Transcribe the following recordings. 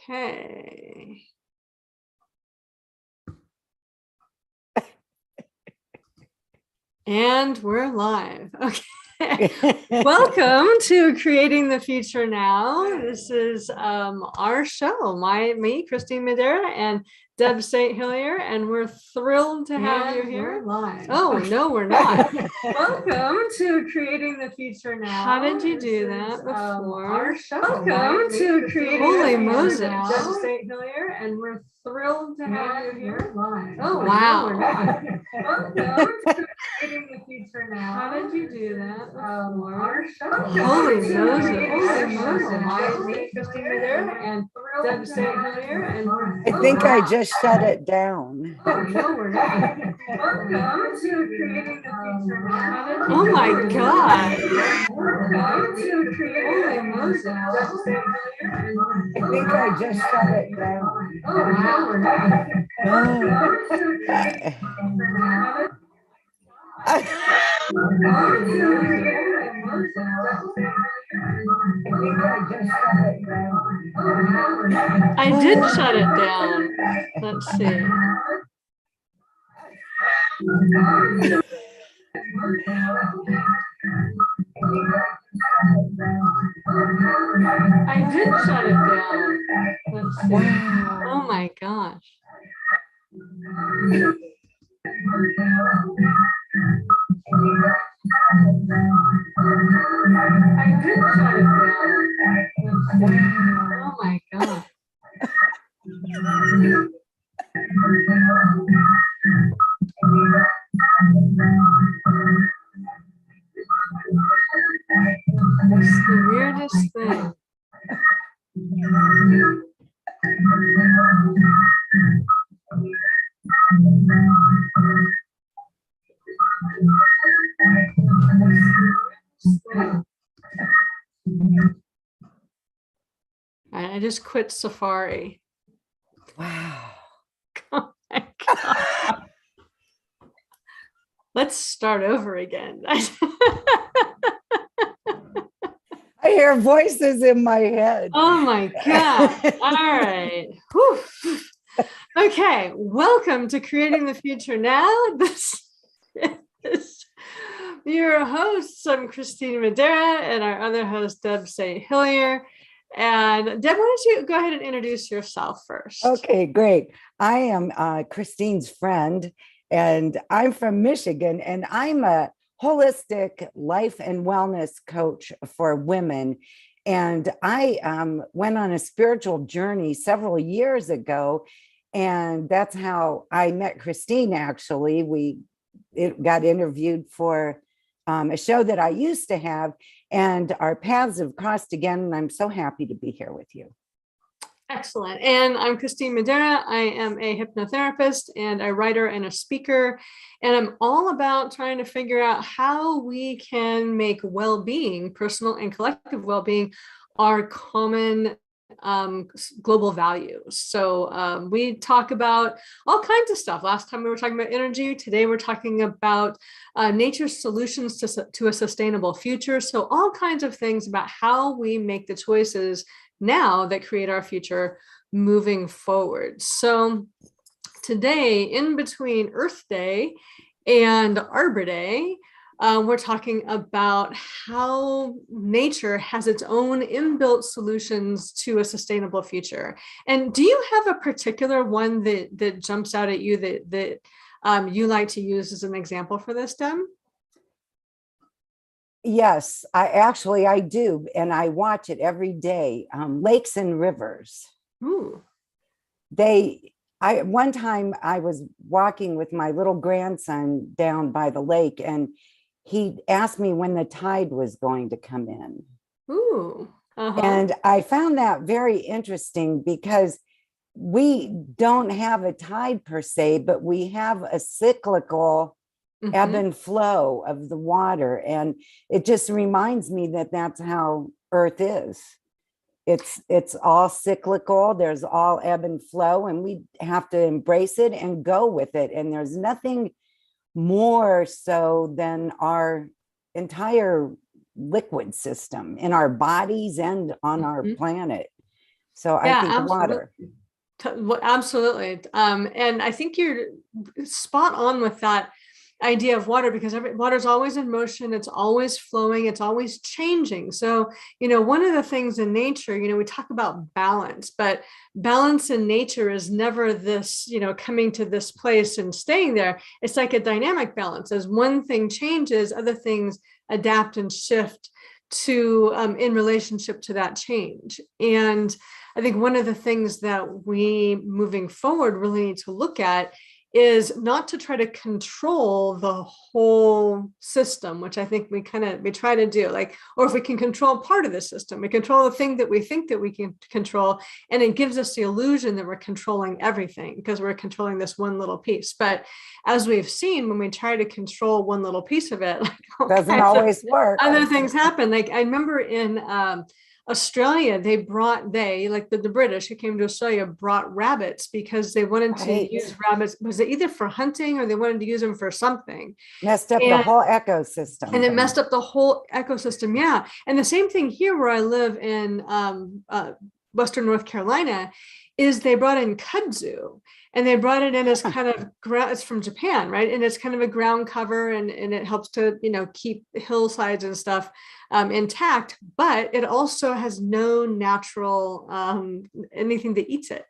Okay. And we're live. Okay. Welcome to Creating the Future Now. This is our show. Me, Kristine Madera, and Deb St. Hilaire, and we're thrilled to have you here. We're live. Oh, no, we're not. Welcome to Creating the Future Now. How did you do that before? Our show. Welcome to Creating Holy Moses. Deb St. Hilaire, and we're thrilled to have you here. Live. Oh, wow. Welcome to Creating the Future Now. How did you do that before? Our show. Holy Moses. Holy Moses. Me, Kristine Madera, and Deb St. Hilaire, and I think I just shut it down. Oh, no, we're not. Welcome to Creating the Future Now. Oh my God. Welcome to Creating the Future Now. I think I just shut it down. Oh, no, we're not. Welcome to Creating the Future Now. I did shut it down. Let's see. I did shut it down. Let's see. Oh my gosh. I did shut it down. Oh my God. It's the weirdest thing. I just quit Safari. Wow. Oh my God. Let's start over again. I hear voices in my head. Oh my God. All right. Whew. Okay. Welcome to Creating the Future Now. This is your hosts. I'm Kristine Madera, and our other host, Deb St. Hilaire. And Deb, why don't you go ahead and introduce yourself first? Okay, great. I am Kristine's friend, and I'm from Michigan, and I'm a holistic life and wellness coach for women. And I went on a spiritual journey several years ago, and that's how I met Kristine, actually. We got interviewed for a show that I used to have, and our paths have crossed again, and I'm so happy to be here with you. Excellent. And I'm Kristine Madera. I am a hypnotherapist and a writer and a speaker. And I'm all about trying to figure out how we can make well-being, personal and collective well-being, our common global values. So we talk about all kinds of stuff. Last time we were talking about energy. Today we're talking about nature's solutions to a sustainable future. So all kinds of things about how we make the choices now that create our future moving forward. So today, in between Earth Day and Arbor Day, we're talking about how nature has its own inbuilt solutions to a sustainable future. And do you have a particular one that jumps out at you that you like to use as an example for this, Deb? Yes, I do. And I watch it every day. Lakes and rivers. Ooh. One time I was walking with my little grandson down by the lake, and he asked me when the tide was going to come in. Ooh. Uh-huh. And I found that very interesting because we don't have a tide per se, but we have a cyclical ebb and flow of the water. And it just reminds me that that's how Earth is. It's all cyclical. There's all ebb and flow, and we have to embrace it and go with it. And there's nothing more so than our entire liquid system in our bodies and on our planet. So I Yeah, think water. Absolutely. And I think you're spot on with that idea of water, because water's always in motion, it's always flowing, it's always changing. So, one of the things in nature, we talk about balance, but balance in nature is never this, coming to this place and staying there. It's like a dynamic balance. As one thing changes, other things adapt and shift to in relationship to that change. And I think one of the things that we moving forward really need to look at is not to try to control the whole system, which I think we try to do, or if we can control part of the system, we control the thing that we think that we can control, and it gives us the illusion that we're controlling everything because we're controlling this one little piece. But as we've seen, when we try to control one little piece of it, doesn't always work. Other things happen. I remember in Australia, the British who came to Australia brought rabbits because they wanted to use rabbits. Was it either for hunting or they wanted to use them for something? Messed up the whole ecosystem. And it messed up the whole ecosystem. Yeah. And the same thing here where I live in Western North Carolina is they brought in kudzu, and they brought it in as kind of it's from Japan, right? And it's kind of a ground cover, and it helps to, keep hillsides and stuff intact, but it also has no natural anything that eats it.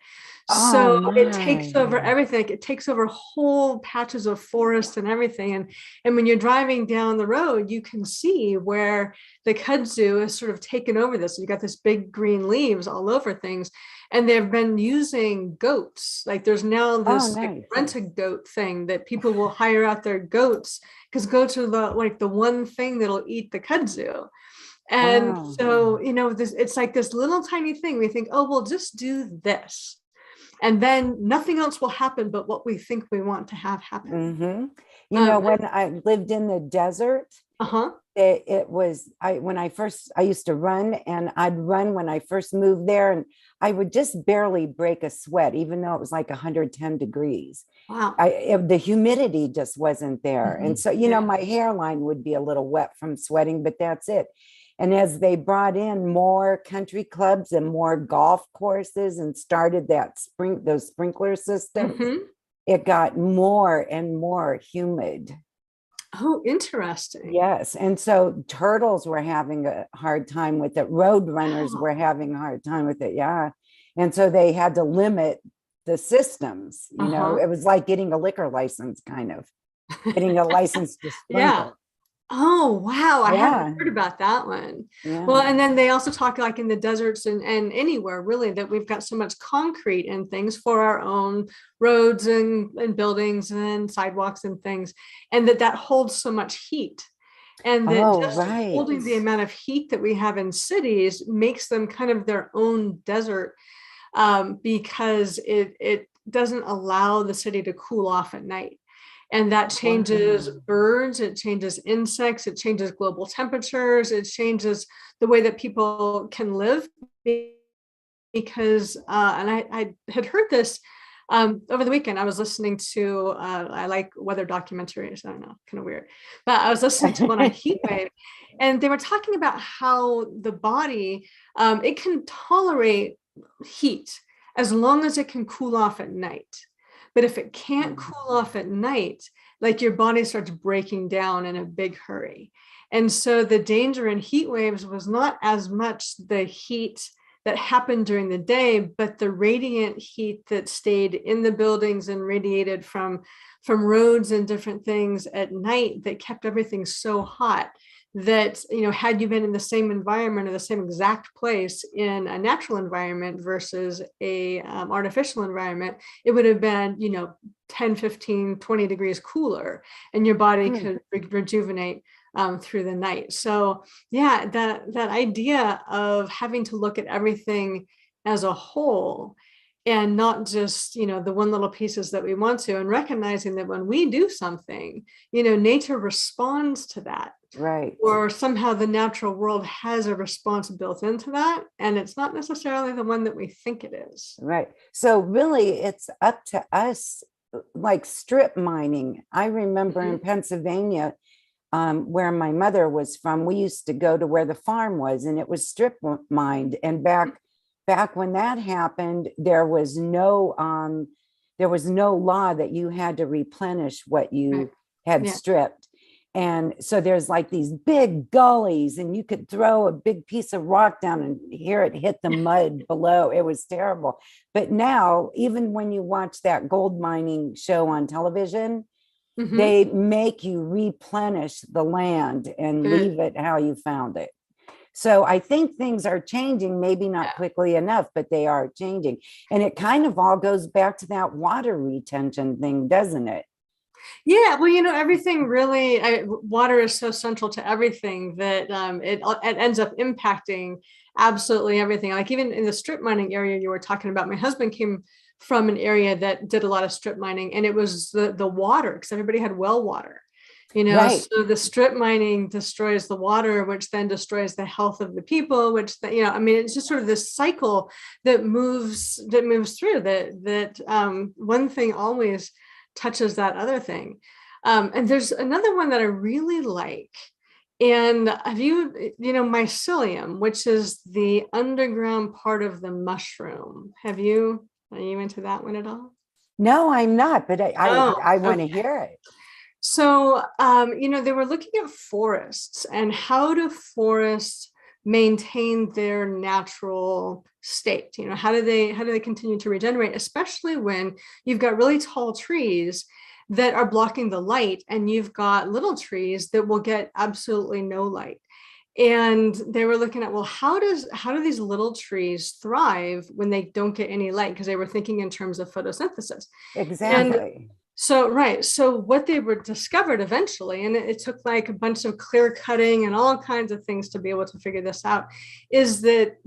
So it takes over everything. It takes over whole patches of forest and everything. And when you're driving down the road, you can see where the kudzu has sort of taken over this. You got this big green leaves all over things. And they've been using goats. Like there's now this rent a goat thing that people will hire out their goats, because goats are the one thing that'll eat the kudzu. And so, it's like this little tiny thing. We think, oh, we'll just do this, and then nothing else will happen but what we think we want to have happen. When I lived in the desert, it was I used to run, and I'd run when I first moved there, and I would just barely break a sweat, even though it was like 110 degrees. Wow. The humidity just wasn't there. And so, my hairline would be a little wet from sweating, but that's it. And as they brought in more country clubs and more golf courses and started those sprinkler systems, it got more and more humid. Oh, interesting. Yes. And so turtles were having a hard time with it. Road runners were having a hard time with it. Yeah. And so they had to limit the systems. It was like getting a liquor license, kind of getting a license to sprinkle. Oh, wow. I haven't heard about that one. Yeah. Well, and then they also talk like in the deserts and anywhere really that we've got so much concrete and things for our own roads and buildings and sidewalks and things, and that holds so much heat. And that holding the amount of heat that we have in cities makes them kind of their own desert, because it doesn't allow the city to cool off at night. And that changes birds, it changes insects, it changes global temperatures, it changes the way that people can live. Because, and I had heard this over the weekend. I was listening to, I like weather documentaries, I don't know, kind of weird, but I was listening to one on heat wave, and they were talking about how the body, it can tolerate heat as long as it can cool off at night. But if it can't cool off at night, like your body starts breaking down in a big hurry. And so the danger in heat waves was not as much the heat that happened during the day, but the radiant heat that stayed in the buildings and radiated from roads and different things at night that kept everything so hot that, had you been in the same environment or the same exact place in a natural environment versus a artificial environment, it would have been, 10, 15, 20 degrees cooler, and your body could rejuvenate through the night. So yeah, that idea of having to look at everything as a whole and not just, the one little pieces that we want to, and recognizing that when we do something, nature responds to that. Right. Or somehow the natural world has a response built into that, and it's not necessarily the one that we think it is. Right. So really it's up to us, like strip mining. I remember in Pennsylvania, where my mother was from, we used to go to where the farm was, and it was strip mined. And back when that happened, there was no law that you had to replenish what you had stripped. And so there's like these big gullies, and you could throw a big piece of rock down and hear it hit the mud below. It was terrible. But now, even when you watch that gold mining show on television, they make you replenish the land and leave it how you found it. So I think things are changing, maybe not quickly enough, but they are changing. And it kind of all goes back to that water retention thing, doesn't it? Yeah, well, everything really, water is so central to everything that it ends up impacting absolutely everything. Like even in the strip mining area you were talking about, my husband came from an area that did a lot of strip mining, and it was the water, because everybody had well water. So the strip mining destroys the water, which then destroys the health of the people, which, it's just sort of this cycle that moves through that one thing always touches that other thing. And there's another one that I really like. And mycelium, which is the underground part of the mushroom. Are you into that one at all? No, I'm not, but I want to hear it. So, they were looking at forests and how do forests maintain their natural state? How do they continue to regenerate, especially when you've got really tall trees that are blocking the light, and you've got little trees that will get absolutely no light. And they were looking at, well, how do these little trees thrive when they don't get any light? Because they were thinking in terms of photosynthesis. Exactly. So what they were discovered eventually, and it took like a bunch of clear cutting and all kinds of things to be able to figure this out, is that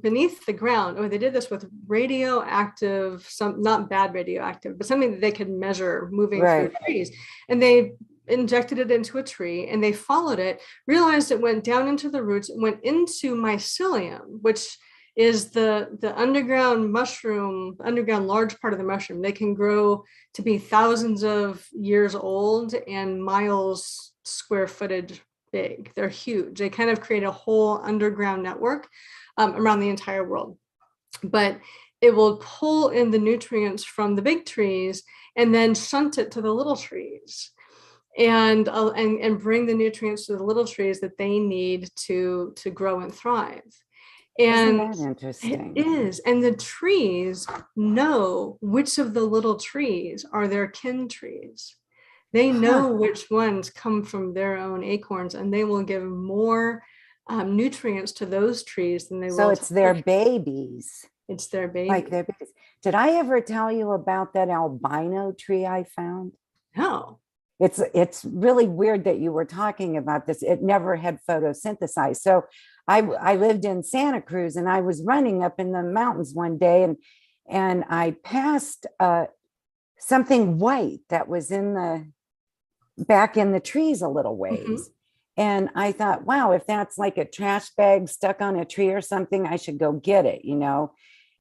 beneath the ground, or they did this with radioactive, not bad radioactive, but something that they could measure moving through trees. And they injected it into a tree, and they followed it, realized it went down into the roots, and went into mycelium, which is the underground large part of the mushroom. They can grow to be thousands of years old and miles square footage big. They're huge. They kind of create a whole underground network around the entire world. But it will pull in the nutrients from the big trees and then shunt it to the little trees, and bring the nutrients to the little trees that they need to grow and thrive. And isn't that interesting? It is. And the trees know which of the little trees are their kin trees. They know which ones come from their own acorns, and they will give more nutrients to those trees than they will. So it's their babies. It's their babies. Like their babies. Did I ever tell you about that albino tree I found? No. It's really weird that you were talking about this. It never had photosynthesized. So I lived in Santa Cruz, and I was running up in the mountains one day, and I passed something white that was back in the trees a little ways. And I thought, wow, if that's like a trash bag stuck on a tree or something, I should go get it,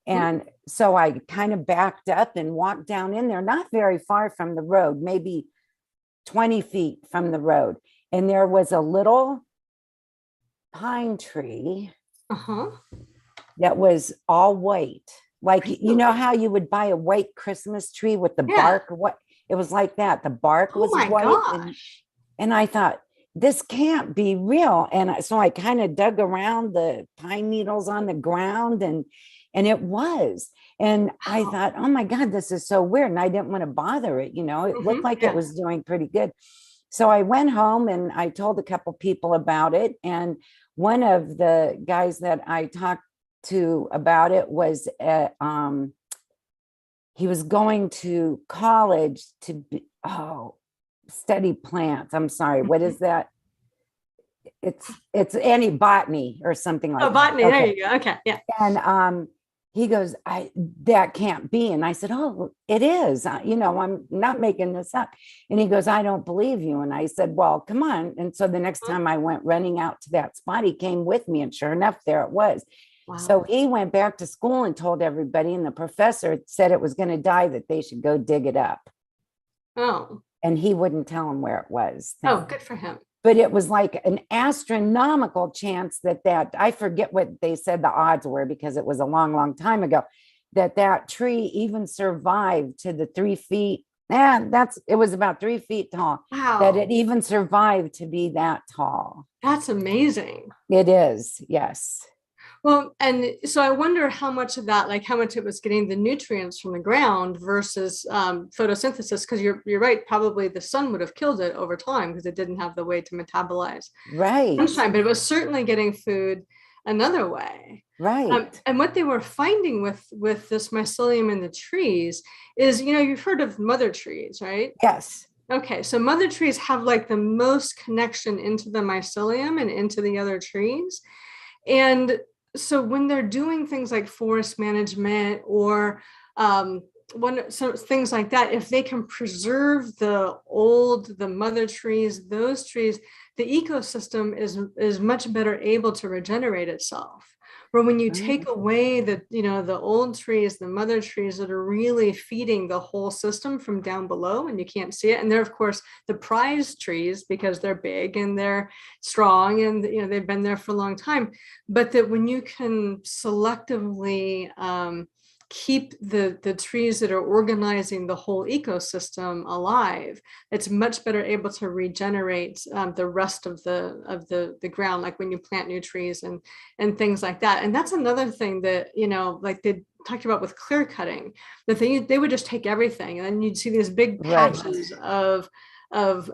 And so I kind of backed up and walked down in there, not very far from the road, maybe 20 feet from the road. And there was a little pine tree that was all white. Like, you know how you would buy a white Christmas tree with the bark? What it was like that. The bark was white. And I thought, this can't be real. And so I kind of dug around the pine needles on the ground, and it was. And I thought, oh my God, this is so weird. And I didn't want to bother it. It looked like it was doing pretty good. So I went home and I told a couple people about it. And one of the guys that I talked to about it was he was going to college to study plants. I'm sorry, what is that? It's any botany or something like that. Botany. Okay. There you go. Okay. Yeah. And he goes, that can't be. And I said, oh, it is. I'm not making this up. And he goes, I don't believe you. And I said, well, come on. And so the next time I went running out to that spot, he came with me, and sure enough, there it was. Wow. So he went back to school and told everybody, and the professor said it was going to die, that they should go dig it up. Oh. And he wouldn't tell him where it was. Oh, good for him. but it was like an astronomical chance that I forget what they said the odds were, because it was a long, long time ago, that tree even survived to the 3 feet. And it was about 3 feet tall. Wow. That it even survived to be that tall. That's amazing. It is, yes. Well, and so I wonder how much of that, like how much it was getting the nutrients from the ground versus photosynthesis, because you're right, probably the sun would have killed it over time because it didn't have the way to metabolize sunshine, but it was certainly getting food another way. Right. And what they were finding with this mycelium in the trees is, you've heard of mother trees, right? Yes. Okay, so mother trees have like the most connection into the mycelium and into the other trees. And so when they're doing things like forest management or things like that, if they can preserve the mother trees, those trees, the ecosystem is much better able to regenerate itself. Where when you take away the old trees, the mother trees that are really feeding the whole system from down below, and you can't see it. And they're, of course, the prized trees because they're big and they're strong and they've been there for a long time. But that when you can selectively keep the trees that are organizing the whole ecosystem alive, it's much better able to regenerate the rest of the ground, like when you plant new trees and things like that. And that's another thing that like they talked about with clear cutting, that they would just take everything and then you'd see these big patches of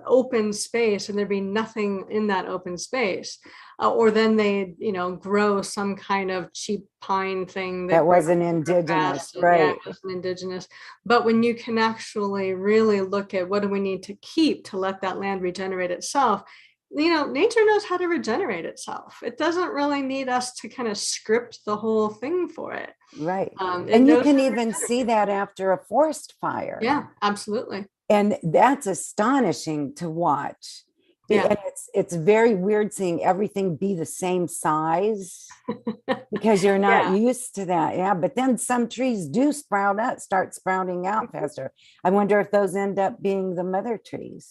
open space and there'd be nothing in that open space. Or then they, grow some kind of cheap pine thing that wasn't indigenous, right? Yeah, it wasn't indigenous. But when you can actually really look at what do we need to keep to let that land regenerate itself, nature knows how to regenerate itself. It doesn't really need us to kind of script the whole thing for it. Right. And you can even see that after a forest fire. Yeah, absolutely. And that's astonishing to watch. Yeah. And it's very weird seeing everything be the same size because you're not used to that. Yeah. But then some trees do start sprouting out faster. I wonder if those end up being the mother trees.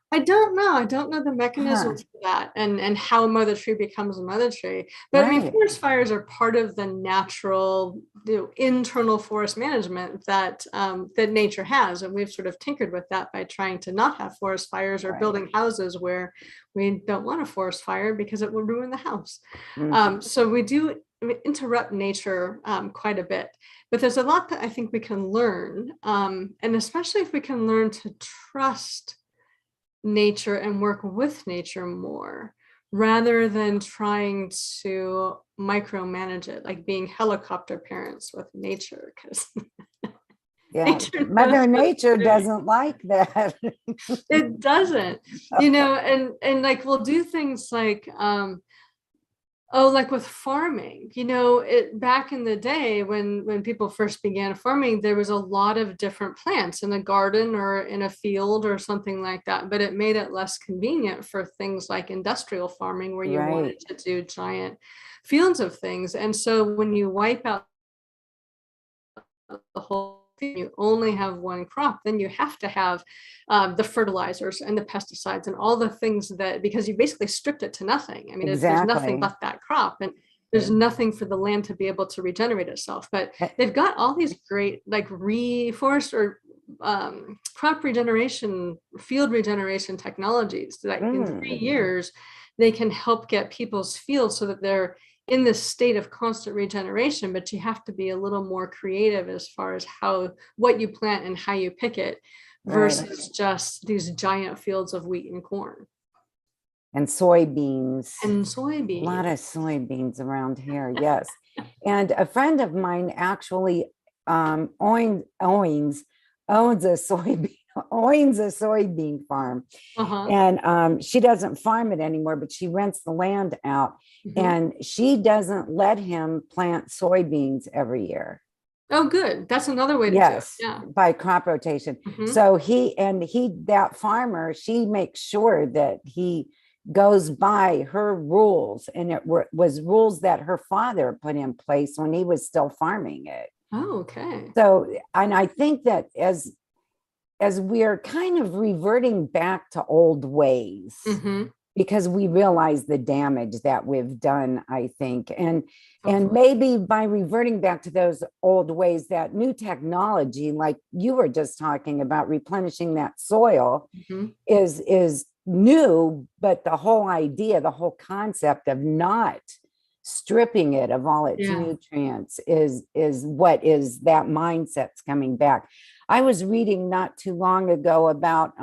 I don't know the mechanisms for that and how a mother tree becomes a mother tree. But I mean, forest fires are part of the natural internal forest management that nature has. And we've sort of tinkered with that by trying to not have forest fires or building houses where we don't want a forest fire because it will ruin the house. So we do interrupt nature quite a bit. But there's a lot that I think we can learn. And especially if we can learn to trust nature and work with nature more rather than trying to micromanage it, like being helicopter parents with nature, because Mother Nature doesn't like that. It doesn't, and like we'll do things like like with farming, back in the day when people first began farming, there was a lot of different plants in a garden or in a field or something like that, but it made it less convenient for things like industrial farming where you wanted to do giant fields of things. And so when you wipe out the whole thing, you only have one crop, then you have to have the fertilizers and the pesticides and all the things that, because you basically stripped it to nothing. I mean, there's nothing but that crop and there's nothing for the land to be able to regenerate itself. But they've got all these great like reforest or crop regeneration, field regeneration technologies that in 3 years, they can help get people's fields so that they're in this state of constant regeneration, but you have to be a little more creative as far as what you plant and how you pick it versus just these giant fields of wheat and corn. And soybeans. A lot of soybeans around here, yes. And a friend of mine actually owns a soybean farm. And she doesn't farm it anymore, but she rents the land out. And she doesn't let him plant soybeans every year. Oh, good. That's another way to do it. Yeah. By crop rotation. So that farmer, she makes sure that he goes by her rules, and it was rules that her father put in place when he was still farming it. Oh, okay. So, and I think that as we're kind of reverting back to old ways, because we realize the damage that we've done, I think. And Hopefully. maybe by reverting back to those old ways, that new technology, like you were just talking about, replenishing that soil is new, but the whole idea, the whole concept of not stripping it of all its nutrients is what is that mindset's coming back. I was reading not too long ago about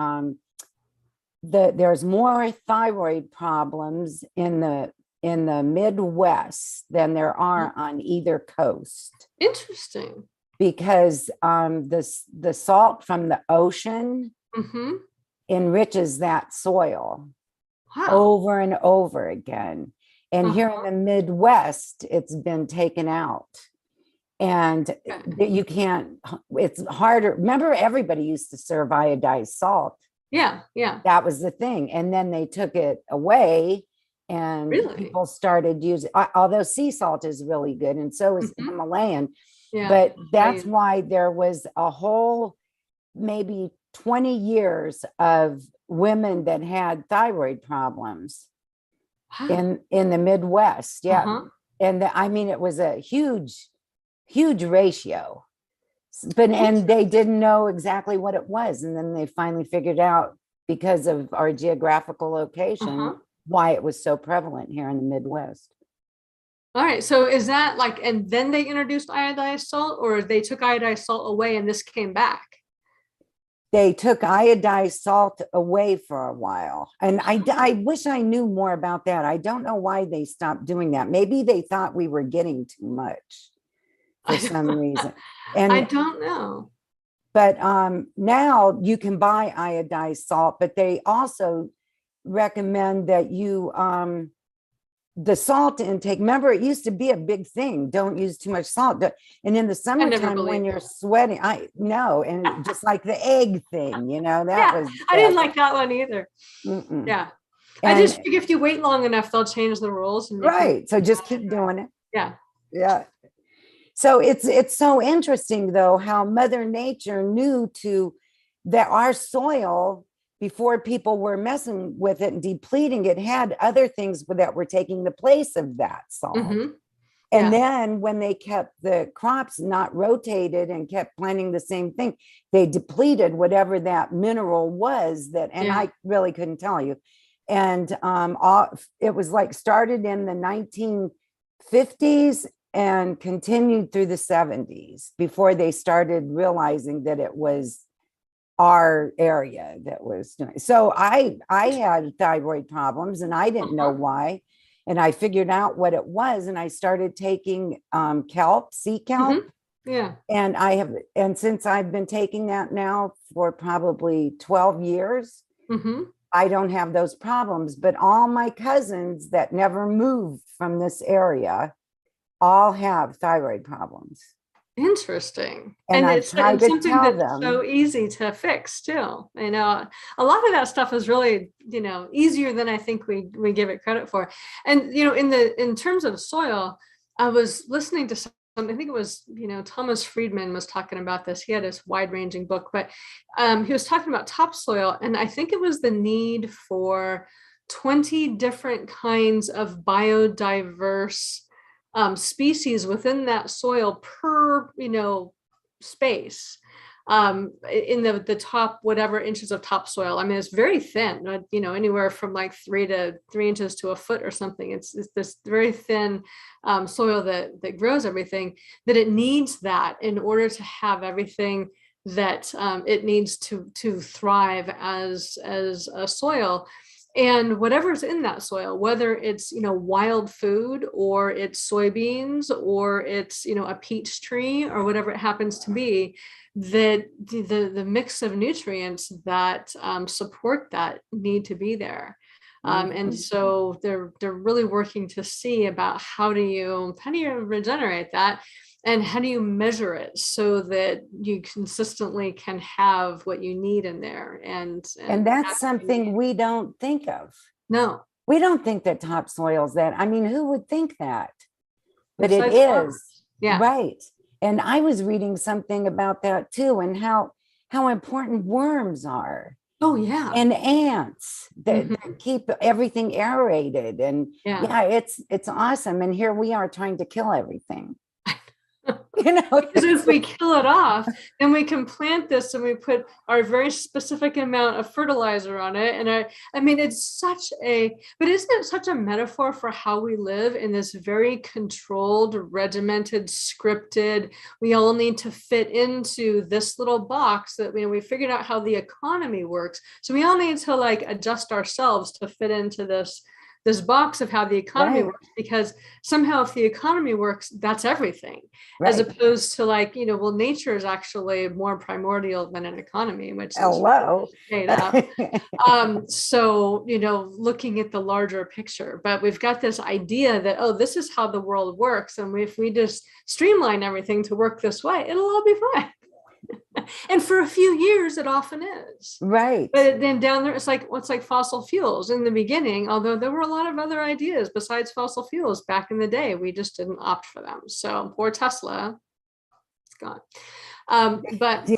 there's more thyroid problems in the Midwest than there are on either coast. Interesting. Because the salt from the ocean enriches that soil over and over again. And here in the Midwest, it's been taken out. And you can't, it's harder. Remember, everybody used to serve iodized salt. Yeah. That was the thing. And then they took it away and people started using, although sea salt is really good. And so is Himalayan. Yeah. But that's why there was a whole maybe 20 years of women that had thyroid problems in the Midwest. Yeah. And I mean, it was a huge ratio, but, and they didn't know exactly what it was. And then they finally figured out, because of our geographical location, why it was so prevalent here in the Midwest. All right. So is that like, and then they introduced iodized salt, or they took iodized salt away and this came back? They took iodized salt away for a while. And I wish I knew more about that. I don't know why they stopped doing that. Maybe they thought we were getting too much for some reason. And I don't know. But now you can buy iodized salt, but they also recommend that you, the salt intake, remember, it used to be a big thing. Don't use too much salt. And in the summertime when you're sweating, I know. And just like the egg thing, you know, that was. I didn't like that one either. Yeah. And I just think if you wait long enough, they'll change the rules. And so just keep doing it. Yeah. So it's so interesting, though, how Mother Nature knew that our soil, before people were messing with it and depleting it, had other things that were taking the place of that salt. And then when they kept the crops not rotated and kept planting the same thing, they depleted whatever that mineral was and I really couldn't tell you. And it was like started in the 1950s and continued through the 70s before they started realizing that it was our area that was doing. So I had thyroid problems and I didn't know why. And I figured out what it was, and I started taking kelp, sea kelp. And since I've been taking that now for probably 12 years, I don't have those problems. But all my cousins that never moved from this area all have thyroid problems. Interesting. And it's something that's so easy to fix too. You know, a lot of that stuff is really, easier than I think we give it credit for. And, in terms of soil, I was listening to I think it was, Thomas Friedman was talking about this. He had this wide ranging book, but he was talking about topsoil. And I think it was the need for 20 different kinds of biodiverse species within that soil per, space in the top whatever inches of topsoil. I mean, it's very thin, anywhere from like 3 inches to a foot or something. It's this very thin soil that grows everything, that it needs that in order to have everything that it needs to thrive as a soil. And whatever's in that soil, whether it's, wild food or it's soybeans or it's, a peach tree or whatever it happens to be, that the mix of nutrients that support that need to be there. And so they're really working to see about how do you regenerate that, and how do you measure it so that you consistently can have what you need in there. And that's something we don't think of. No, we don't think that topsoil is that. I mean, who would think that? But it is. Yeah. Right. And I was reading something about that too, and how important worms are. Oh yeah. and ants that Mhm. keep everything aerated. And Yeah. yeah, it's awesome. And here we are trying to kill everything. You know, Because if we kill it off, then we can plant this and we put our very specific amount of fertilizer on it. And I mean, it's such a, but isn't it such a metaphor for how we live in this very controlled, regimented, scripted, we all need to fit into this little box that, we figured out how the economy works. So we all need to like adjust ourselves to fit into this box of how the economy right, works, because somehow if the economy works, that's everything, as right. opposed to like, well, nature is actually more primordial than an economy, which is Hello. made up. So, looking at the larger picture, but we've got this idea that, oh, this is how the world works. And if we just streamline everything to work this way, it'll all be fine. And for a few years, it often is. Right. But then down there, it's like fossil fuels in the beginning, although there were a lot of other ideas besides fossil fuels back in the day. We just didn't opt for them. So poor Tesla, it's gone. But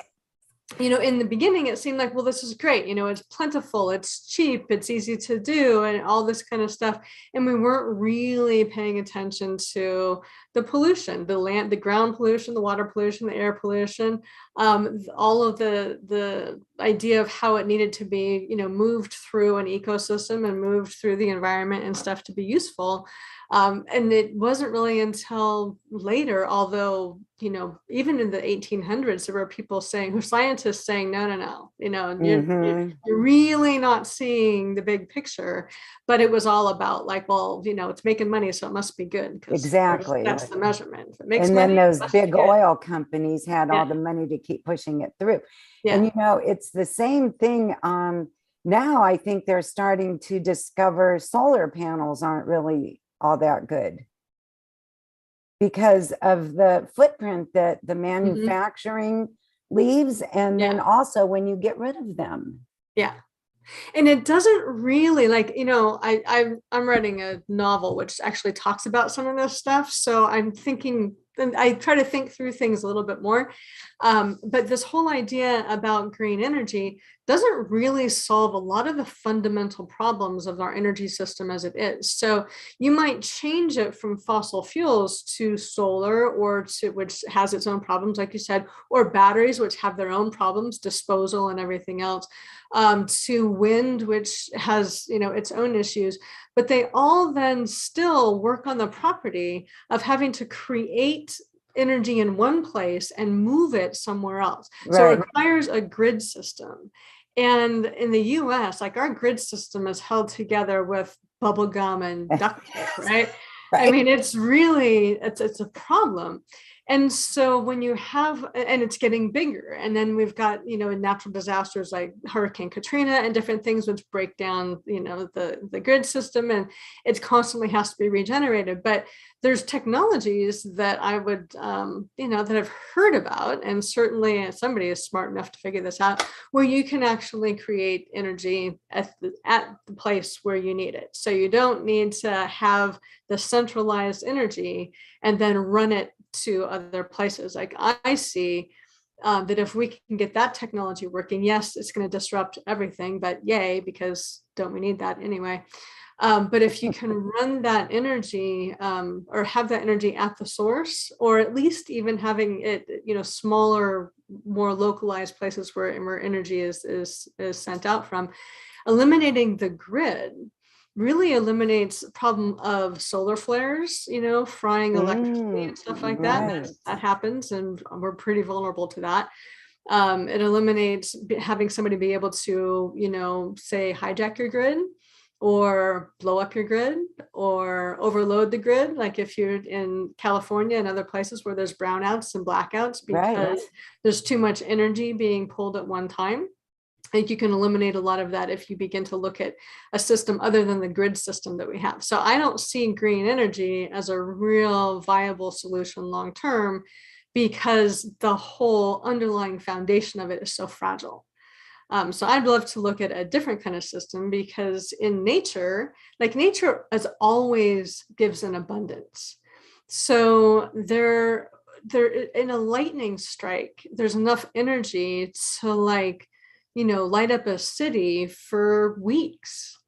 in the beginning, it seemed like, well, this is great. It's plentiful, it's cheap, it's easy to do, and all this kind of stuff. And we weren't really paying attention to the pollution, the land, the ground pollution, the water pollution, the air pollution, all of the idea of how it needed to be, moved through an ecosystem and moved through the environment and stuff to be useful. And it wasn't really until later, although, even in the 1800s, there were people saying, scientists saying, no, you're really not seeing the big picture. But it was all about like, well, it's making money, so it must be good, because Exactly. that's the measurement. If it makes And then money, those big oil companies had all yeah. the money to keep pushing it through. Yeah. And it's the same thing. Now I think they're starting to discover solar panels aren't really all that good because of the footprint that the manufacturing leaves, and then also when you get rid of them. Yeah. And it doesn't really, like, I'm writing a novel which actually talks about some of this stuff. So I'm thinking, and I try to think through things a little bit more. But this whole idea about green energy doesn't really solve a lot of the fundamental problems of our energy system as it is. So you might change it from fossil fuels to solar, or to, which has its own problems, like you said, or batteries, which have their own problems, disposal and everything else, to wind, which has, its own issues. But they all then still work on the property of having to create energy in one place and move it somewhere else. Right. So it requires a grid system. And in the US, like, our grid system is held together with bubble gum and duct tape, right? I mean, it's really, it's a problem. And so when you have, and it's getting bigger, and then we've got, natural disasters like Hurricane Katrina and different things which break down, the grid system, and it constantly has to be regenerated. But there's technologies that I would, that I've heard about, and certainly somebody is smart enough to figure this out, where you can actually create energy at the place where you need it. So you don't need to have the centralized energy and then run it to other places. Like, I see that if we can get that technology working, yes, it's going to disrupt everything, but yay, because don't we need that anyway? But if you can run that energy, or have that energy at the source, or at least even having it, smaller, more localized places where energy is sent out from, eliminating the grid really eliminates the problem of solar flares, frying electricity and stuff like that. That happens, and we're pretty vulnerable to that. It eliminates having somebody be able to, say, hijack your grid, or blow up your grid, or overload the grid. Like if you're in California and other places where there's brownouts and blackouts because there's too much energy being pulled at one time. I think you can eliminate a lot of that if you begin to look at a system other than the grid system that we have. So I don't see green energy as a real viable solution long term, because the whole underlying foundation of it is so fragile. So I'd love to look at a different kind of system, because in nature, like, nature as always gives an abundance. So there in a lightning strike, there's enough energy to, like, light up a city for weeks.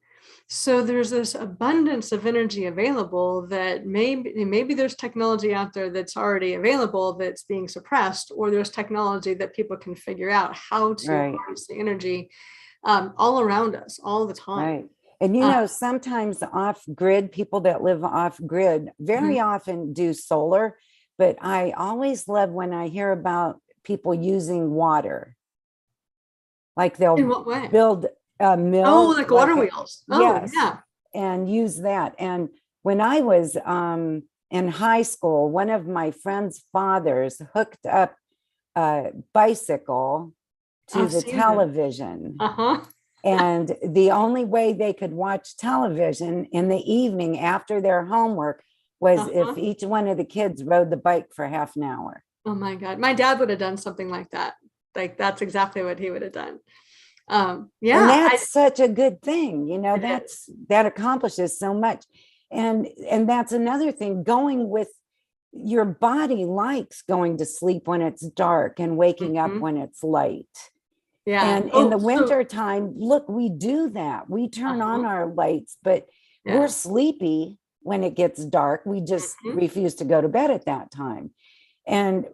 So there's this abundance of energy available that maybe there's technology out there that's already available that's being suppressed, or there's technology that people can figure out how to harness the energy all around us all the time. Right. And sometimes off grid, people that live off grid very often do solar, but I always love when I hear about people using water. Like they'll In what way? build a mill. Oh, like water wheels. Yes, yeah. And use that. And when I was in high school, one of my friend's fathers hooked up a bicycle to the television. And the only way they could watch television in the evening after their homework was if each one of the kids rode the bike for half an hour. Oh my God. My dad would have done something like that. Like that's exactly what he would have done. And that's such a good thing, that accomplishes so much. And that's another thing, going with your body likes going to sleep when it's dark and waking up when it's light. Yeah. And in the winter time, look, we do that. We turn on our lights, but we're sleepy when it gets dark. We just refuse to go to bed at that time. And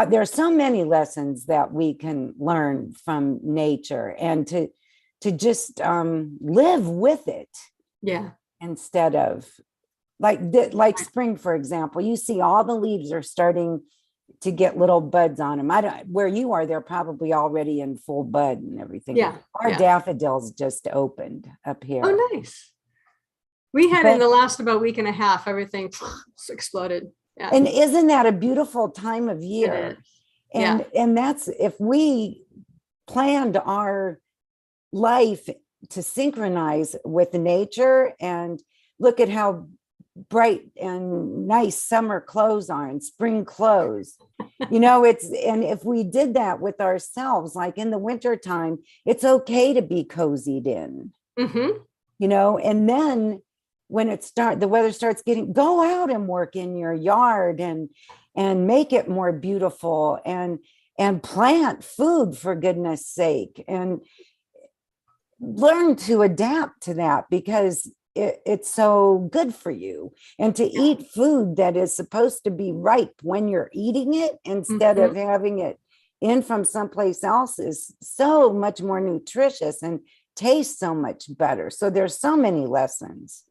there are so many lessons that we can learn from nature, and to just live with it. Yeah. Instead of like spring, for example, you see all the leaves are starting to get little buds on them. Where you are, they're probably already in full bud and everything. Yeah. Our daffodils just opened up here. Oh, nice. We had in the last about week and a half, everything exploded. Yeah. And isn't that a beautiful time of year? And that's, if we planned our life to synchronize with nature, and look at how bright and nice summer clothes are and spring clothes, and if we did that with ourselves, like in the winter time, it's okay to be cozied in, and then when the weather starts go out and work in your yard and make it more beautiful, and plant food, for goodness sake, and learn to adapt to that, because it's so good for you. And to eat food that is supposed to be ripe when you're eating it, instead of having it in from someplace else, is so much more nutritious and tastes so much better. So there's so many lessons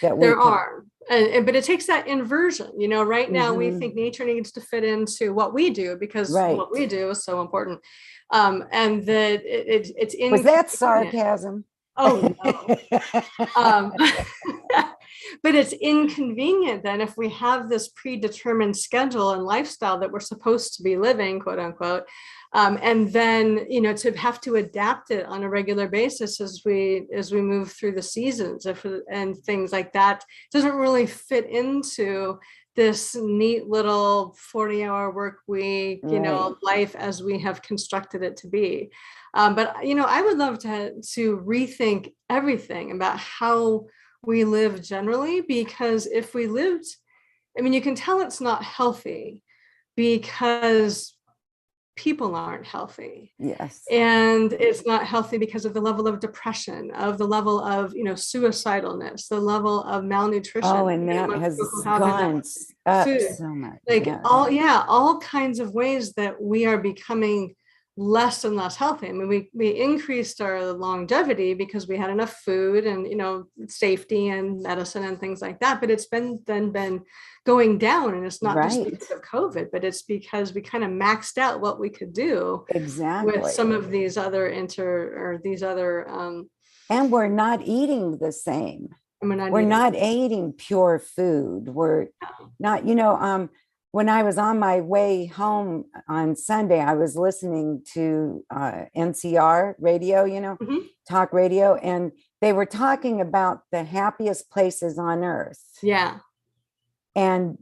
that there are, but it takes that inversion. Right now we think nature needs to fit into what we do, because what we do is so important, and that it's in. Was that sarcasm? Oh no. But it's inconvenient then if we have this predetermined schedule and lifestyle that we're supposed to be living, quote unquote, and then to have to adapt it on a regular basis as we move through the seasons, and things like that doesn't really fit into this neat little 40-hour work week, life as we have constructed it to be. But I would love to rethink everything about how we live generally, because if we lived, you can tell it's not healthy because people aren't healthy. Yes. And it's not healthy because of the level of depression, of the level of, suicidalness, the level of malnutrition. Oh, and that has gone up so much. Like all kinds of ways that we are becoming less and less healthy. We increased our longevity because we had enough food and, safety and medicine and things like that. But it's been going down, and it's not just because of COVID, but it's because we kind of maxed out what we could do with some of these other and we're not eating the same. We're not eating pure food. We're not, when I was on my way home on Sunday, I was listening to NCR radio, talk radio, and they were talking about the happiest places on earth. Yeah. And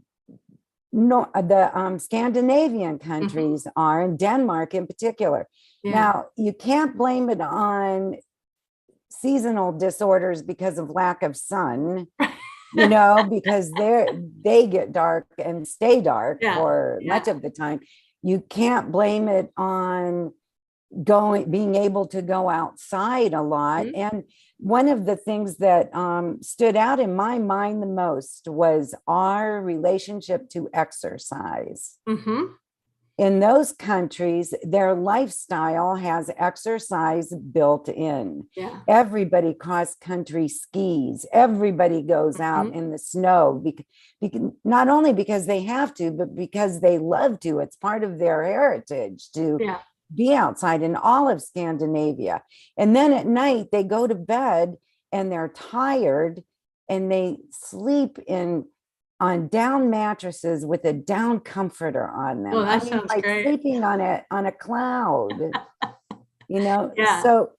the Scandinavian countries are, and Denmark in particular. Yeah. Now, you can't blame it on seasonal disorders because of lack of sun. Because they get dark and stay dark for much of the time. You can't blame it on, being able to go outside a lot. Mhm. And one of the things that stood out in my mind the most was our relationship to exercise. Mhm. In those countries, their lifestyle has exercise built in. Yeah. Everybody cross country skis. Everybody goes out Mhm. in the snow, not only because they have to, but because they love to. It's part of their heritage to Yeah. be outside in all of Scandinavia. And then at night, they go to bed and they're tired and they sleep on down mattresses with a down comforter on them. Well, I that mean, sounds like great. sleeping on a cloud, you know. Yeah. So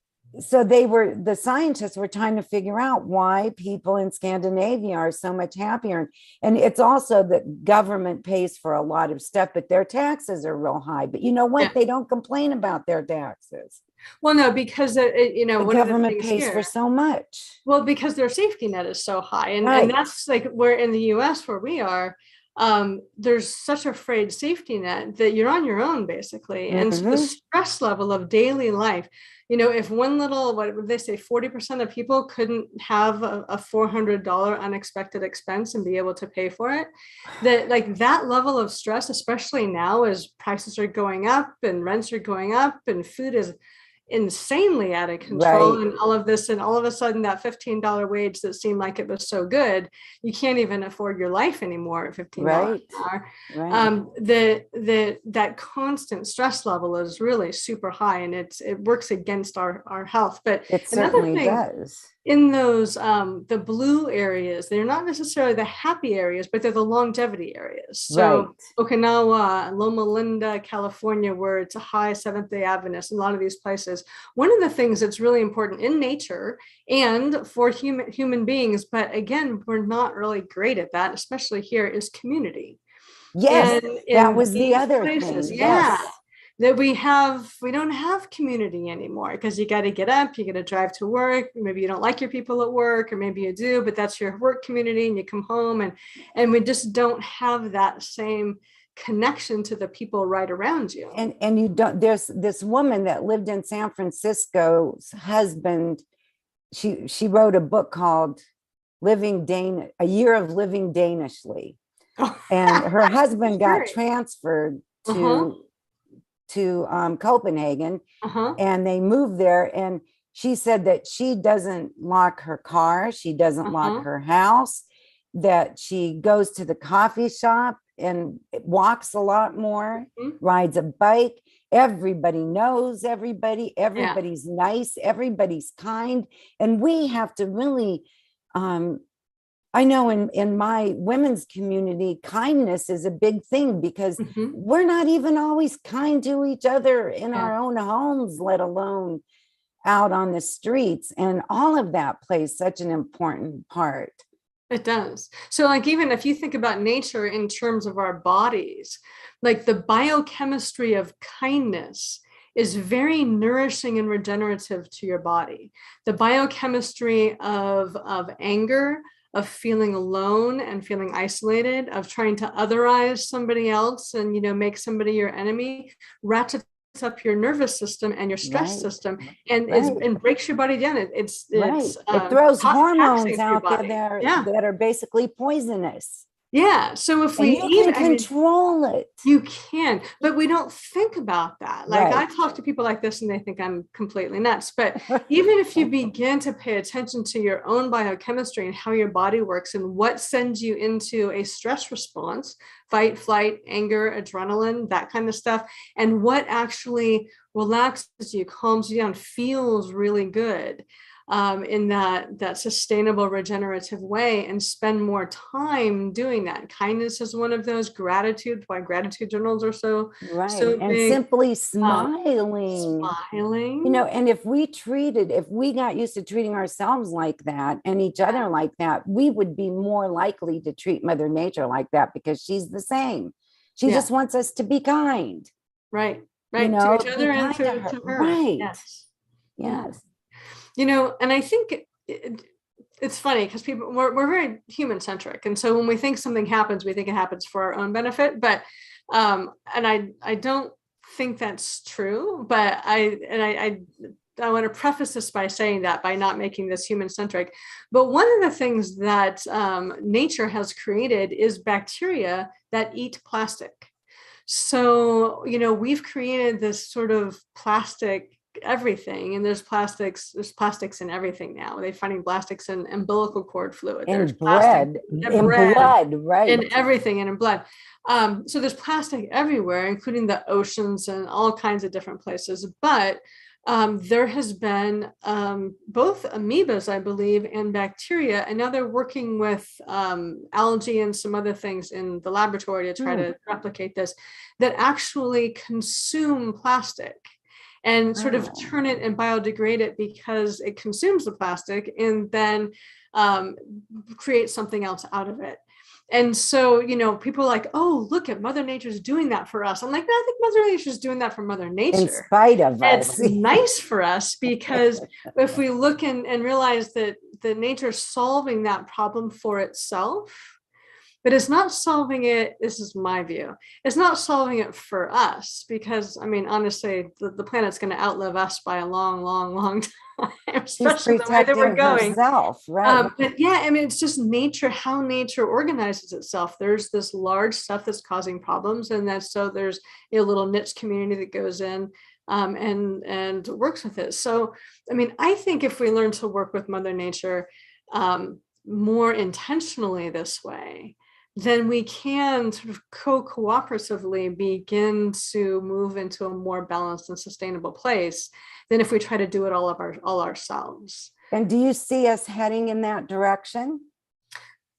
the scientists were trying to figure out why people in Scandinavia are so much happier. And it's also that government pays for a lot of stuff, but their taxes are real high. But you know what? Yeah. They don't complain about their taxes. Well, no, because The one of the government things pays for here, so much. well, because their safety net is so high, and Right. that's like where in the U.S. where we are, there's such a frayed safety net that you're on your own basically, and so the Mm-hmm. stress level of daily life. If one little, what would they say, 40% of people couldn't have a $400 unexpected expense and be able to pay for it, that like that level of stress, especially now as prices are going up and rents are going up and food is insanely out of control, Right. and all of this, and all of a sudden that $15 wage that seemed like it was so good, you can't even afford your life anymore at $15 Right. an hour. Right. That constant stress level is really super high, and it works against our health. But It another certainly thing, does. in those the blue areas, they're not necessarily the happy areas, but they're the longevity areas. Right. So Okinawa, Loma Linda, California, where it's a high Seventh-day Adventist, a lot of these places, one of the things that's really important in nature and for human beings, but again, we're not really great at that, especially here, is community. Yes, And that in was the these other places, thing. yeah, Yes. that we don't have community anymore, because you got to get up, you got to drive to work, maybe you don't like your people at work, or maybe you do, but that's your work community, and you come home, and we just don't have that same connection to the people right around you. And you don't, there's this woman that lived in San Francisco's husband, she wrote a book called A Year of Living Danishly. And her husband got Great. transferred Uh-huh. to Copenhagen, Uh-huh. and they moved there. And she said that she doesn't lock her car, she doesn't lock Uh-huh. her house, that she goes to the coffee shop and walks a lot more, Mhm. rides a bike. Everybody knows everybody. Yeah. Everybody's nice. Everybody's kind. And we have to really, I know in my women's community, kindness is a big thing, because Mhm. we're not even always kind to each other in Yeah. our own homes, let alone out on the streets. And all of that plays such an important part. It does. So, like, even if you think about nature in terms of our bodies, like the biochemistry of kindness is very nourishing and regenerative to your body. The biochemistry of anger, of feeling alone and feeling isolated, of trying to otherize somebody else and make somebody your enemy, ratchets up your nervous system and your stress Right. system, and Right. and breaks your body down. Right. It throws hormones taxing to your out there body. Yeah. that are basically poisonous. Yeah. So if we And you can even, I mean, control it. you can, but we don't think about that. Like, I Right. talk to people like this and they think I'm completely nuts. But even if you begin to pay attention to your own biochemistry and how your body works and what sends you into a stress response, fight, flight, anger, adrenaline, that kind of stuff, and what actually relaxes you, calms you down, feels really good, in that sustainable regenerative way, and spend more time doing that. Kindness is one of those. Gratitude, why gratitude journals are so Right. And big. simply smiling. Smiling. And if we got used to treating ourselves like that and each other like that, we would be more likely to treat Mother Nature like that, because she's the same. She Yeah. just wants us to be kind. Right. To each Be other and kind to her. to her. Right. Yes. Yes. And I think it's funny because we're very human centric, and so when we think something happens, we think it happens for our own benefit. But and I don't think that's true, but I want to preface this by saying that, by not making this human centric. But one of the things that nature has created is bacteria that eat plastic. So, we've created this sort of plastic everything, and there's plastics in everything now. They're finding plastics in umbilical cord fluid. In There's bread, in blood, right? In everything, and in blood. So there's plastic everywhere, including the oceans and all kinds of different places. But there has been both amoebas, I believe, and bacteria, and now they're working with algae and some other things in the laboratory to try to replicate this, that actually consume plastic and sort of turn it and biodegrade it, because it consumes the plastic and then create something else out of it. And so, people are like, oh, look at Mother Nature's doing that for us. I'm like, no, I think Mother Nature's doing that for Mother Nature. In spite of us. It's nice for us, because if we look and realize that the nature's solving that problem for itself, but it's not solving it, this is my view, it's not solving it for us, because, honestly, the planet's going to outlive us by a long, long, long time. Especially the way that we're going. Herself, right? But yeah, it's just nature, how nature organizes itself. There's this large stuff that's causing problems, and so there's a little niche community that goes in and works with it. So, I think if we learn to work with Mother Nature more intentionally this way, then we can sort of cooperatively begin to move into a more balanced and sustainable place than if we try to do it all ourselves. And do you see us heading in that direction?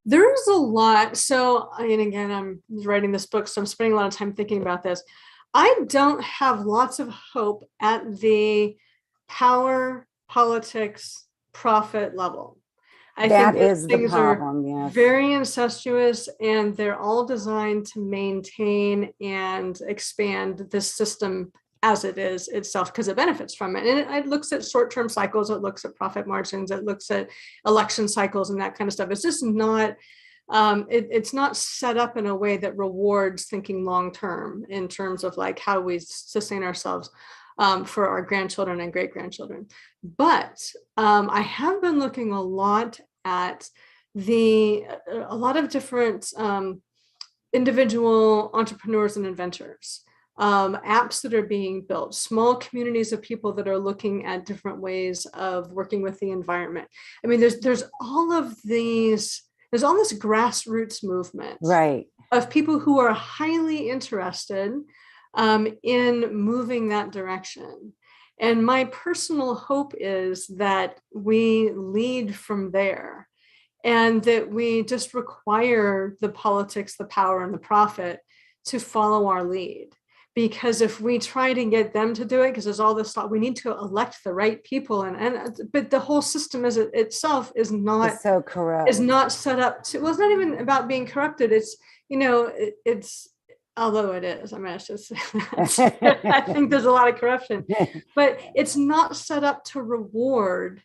There's a lot. So, again, I'm writing this book, so I'm spending a lot of time thinking about this. I don't have lots of hope at the power, politics, profit level. I think things are very incestuous, and they're all designed to maintain and expand this system as it is itself, because it benefits from it. And it looks at short-term cycles, it looks at profit margins, it looks at election cycles and that kind of stuff. It's just not, it's not set up in a way that rewards thinking long-term in terms of like how we sustain ourselves for our grandchildren and great-grandchildren. But I have been looking a lot at a lot of different individual entrepreneurs and inventors, apps that are being built, small communities of people that are looking at different ways of working with the environment. There's all of these, there's all this grassroots movement, right, of people who are highly interested in moving that direction. And my personal hope is that we lead from there, and that we just require the politics, the power, and the profit to follow our lead. Because if we try to get them to do it, because there's all this thought, we need to elect the right people, but the whole system itself is not so corrupt. Is not set up to. Well, it's not even about being corrupted. It's it's. Although it is, it's just, I think there's a lot of corruption, but it's not set up to reward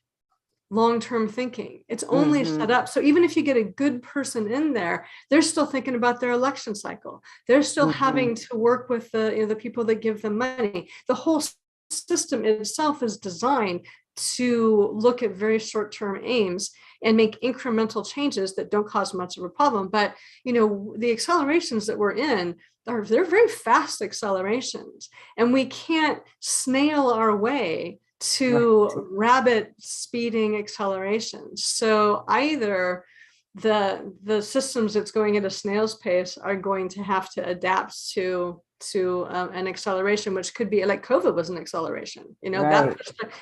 long-term thinking. It's only set up. So even if you get a good person in there, they're still thinking about their election cycle. They're still having to work with the people that give them money. The whole system itself is designed to look at very short-term aims and make incremental changes that don't cause much of a problem. But, the accelerations that we're in, they're very fast accelerations, and we can't snail our way to rabbit speeding accelerations. So either the systems that's going at a snail's pace are going to have to adapt to an acceleration, which could be like COVID was an acceleration, that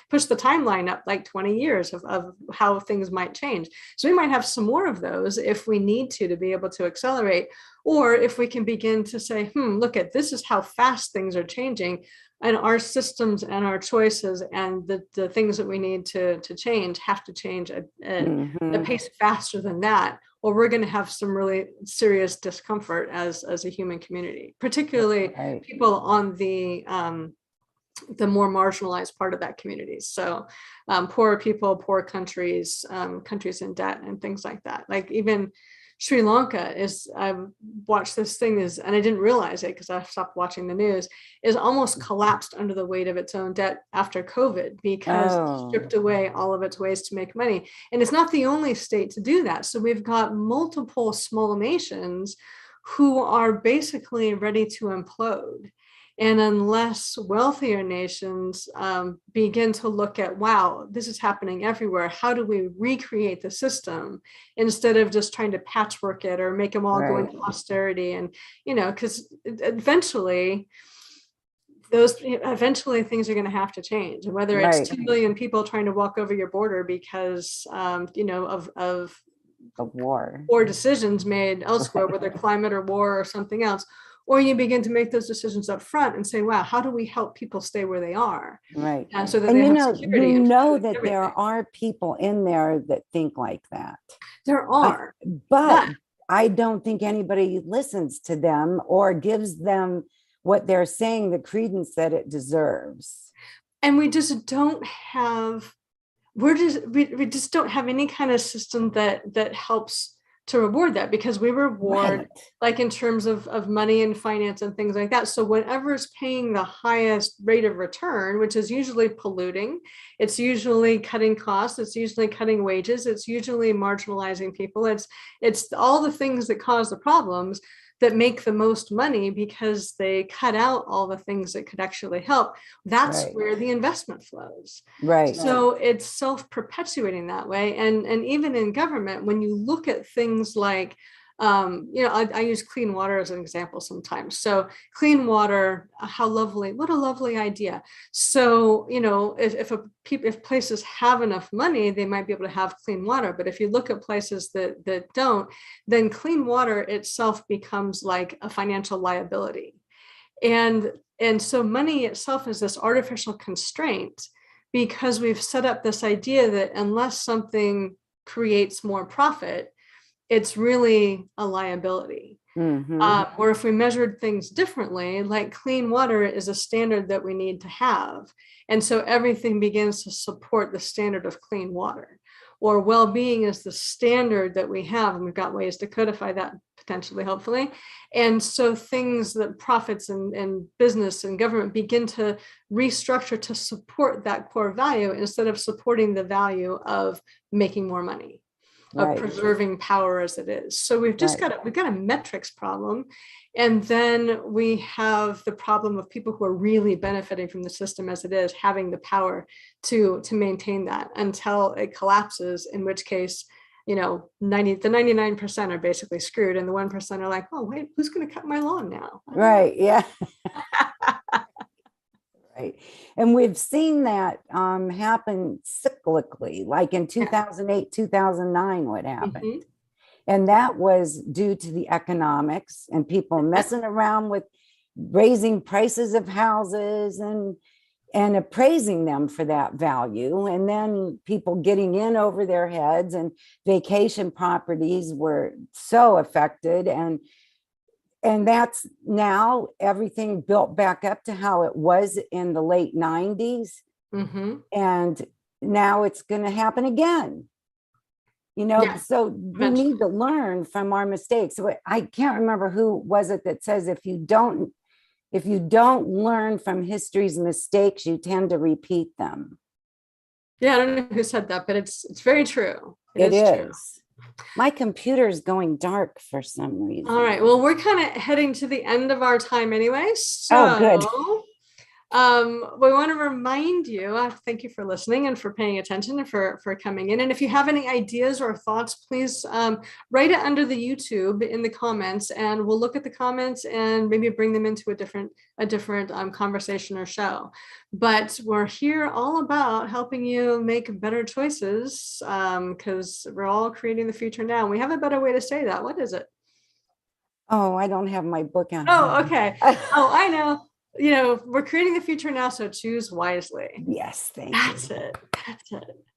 pushed the timeline up like 20 years of how things might change. So we might have some more of those if we need to be able to accelerate, or if we can begin to say, look at, this is how fast things are changing, and our systems and our choices and the things that we need to change have to change at a pace faster than that, or we're going to have some really serious discomfort as a human community, particularly people on the more marginalized part of that community. So poorer people, poor countries, countries in debt, and things like that. Like even Sri Lanka is, I've watched this thing is, and I didn't realize it because I stopped watching the news, is almost collapsed under the weight of its own debt after COVID because it stripped away all of its ways to make money. And it's not the only state to do that. So we've got multiple small nations who are basically ready to implode. And unless wealthier nations begin to look at, wow, this is happening everywhere, how do we recreate the system instead of just trying to patchwork it or make them all go into austerity? And, because eventually things are going to have to change. And whether it's 2 million people trying to walk over your border because, of war or decisions made elsewhere, whether climate or war or something else, or you begin to make those decisions up front and say, wow, how do we help people stay where they are? Right. So that they have security. That there are people in there that think like that. There are. But I don't think anybody listens to them or gives them what they're saying the credence that it deserves. And we just don't have, we just don't have any kind of system that helps to reward that, because we reward like in terms of money and finance and things like that. So whatever is paying the highest rate of return, which is usually polluting, it's usually cutting costs, it's usually cutting wages, it's usually marginalizing people, it's all the things that cause the problems that make the most money because they cut out all the things that could actually help. That's where the investment flows. Right. So it's self-perpetuating that way. And even in government, when you look at things like, I use clean water as an example sometimes. So clean water, what a lovely idea. So, if places have enough money, they might be able to have clean water. But if you look at places that don't, then clean water itself becomes like a financial liability. And so money itself is this artificial constraint because we've set up this idea that unless something creates more profit, it's really a liability. Or if we measured things differently, like clean water is a standard that we need to have. And so everything begins to support the standard of clean water. Or well-being is the standard that we have, and we've got ways to codify that potentially, hopefully. And so things that profits and business and government begin to restructure to support that core value instead of supporting the value of making more money. Of preserving power as it is. So we've just got a metrics problem. And then we have the problem of people who are really benefiting from the system as it is, having the power to maintain that until it collapses, in which case, the 99% are basically screwed. And the 1% are like, oh, wait, who's going to cut my lawn now? Right. Yeah. Right. And we've seen that happen cyclically, like in 2008, 2009, what happened. And that was due to the economics and people messing around with raising prices of houses and appraising them for that value. And then people getting in over their heads, and vacation properties were so affected. And that's now everything built back up to how it was in the late 90s. And now it's going to happen again. So we need to learn from our mistakes. So I can't remember who was it that says if you don't learn from history's mistakes, you tend to repeat them. Yeah, I don't know who said that, but it's very true. It is true. My computer is going dark for some reason. All right. Well, we're kind of heading to the end of our time anyway. So good. We want to remind you, thank you for listening and for paying attention and for coming in. And if you have any ideas or thoughts, please write it under the YouTube in the comments, and we'll look at the comments and maybe bring them into a different conversation or show. But we're here all about helping you make better choices because we're all creating the future now. We have a better way to say that. What is it? Oh, I don't have my book on. Oh, okay. Oh, I know. We're creating the future now, so choose wisely. Yes, That's it.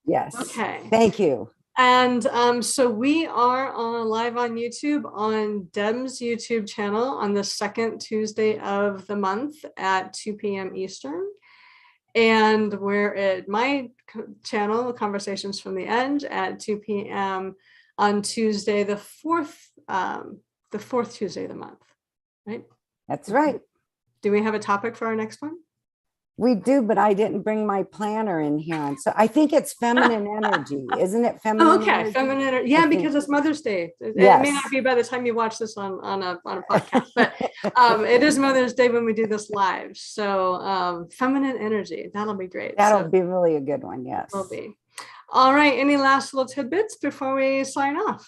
Yes. Okay. Thank you. And so we are live on YouTube on Deb's YouTube channel on the second Tuesday of the month at 2 p.m. Eastern. And we're at my channel, Conversations from the Edge, at 2 p.m. on Tuesday, the fourth the fourth Tuesday of the month, right? That's right. Do we have a topic for our next one? We do, but I didn't bring my planner in here. And so I think it's feminine energy. Isn't it feminine Oh, okay, energy? feminine energy. Yeah, because it's Mother's Day. It may Yes. not be by the time you watch this on a podcast, but it is Mother's Day when we do this live. So feminine energy, that'll be great. That'll be really a good one. Yes. Will be. All right. Any last little tidbits before we sign off?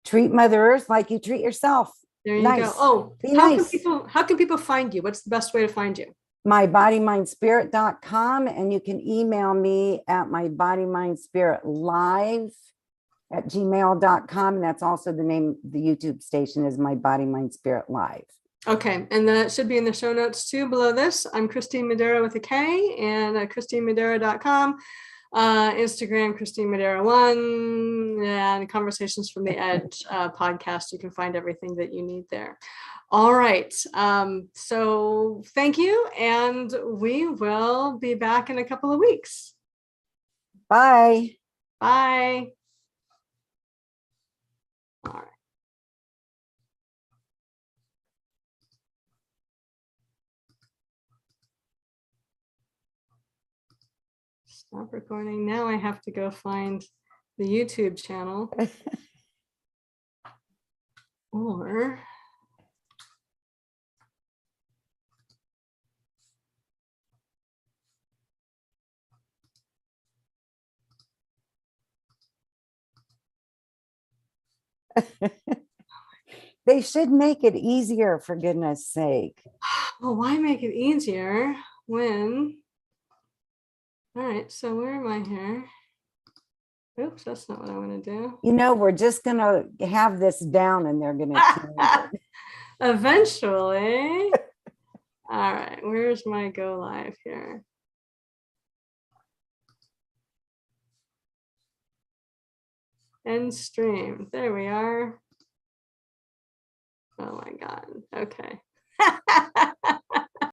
Treat Mother Earth like you treat yourself. There you Nice. go. Oh, Be nice. How can people find you? What's the best way to find you? mybodymindspirit.com, and you can email me at mybodymindspiritlive@gmail.com, and that's also the name of the YouTube station is My Body Mind Spirit Live. Okay, and that should be in the show notes too below this. I'm Kristine Madera with a K, and KristineMadera.com, Instagram Kristine Madera 1, and Conversations from the Edge podcast. You can find everything that you need there. All right. So thank you. And we will be back in a couple of weeks. Bye. Bye. All right. Stop recording. Now I have to go find the YouTube channel. Or they should make it easier, for goodness sake. well, why make it easier when? All right, so where am I here? Oops, that's not what I want to do. You know, we're just going to have this down and they're going to change it. Eventually. All right, where's my go live here? End stream. There we are. Oh my God. Okay.